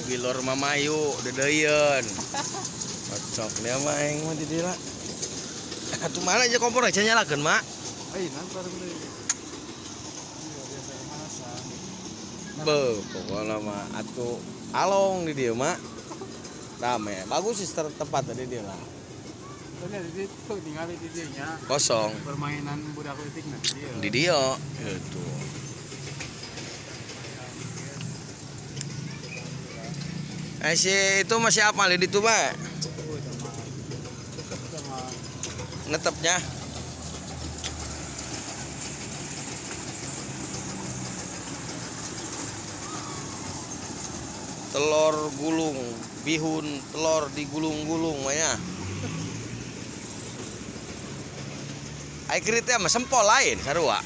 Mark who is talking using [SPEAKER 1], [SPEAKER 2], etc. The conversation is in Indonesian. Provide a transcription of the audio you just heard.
[SPEAKER 1] Bilor mamayu dedeyeun. Cocok dia mah aing mah di dieu. Atuh mana aja kompor aja nyalakeun, Mak? Pokoknya mah atuh along di dieu mah. Rame. Bagus sih tempat tadi dia lah.
[SPEAKER 2] Di situ tinggal di dinya.
[SPEAKER 1] Kosong.
[SPEAKER 2] Permainan budak leutik
[SPEAKER 1] Di dia gitu. Si itu masih apa di itu, Pak? Netepnya. Telur gulung, bihun, telur digulung-gulung mah ya. Ai kieu teh mah sempol lain sarua.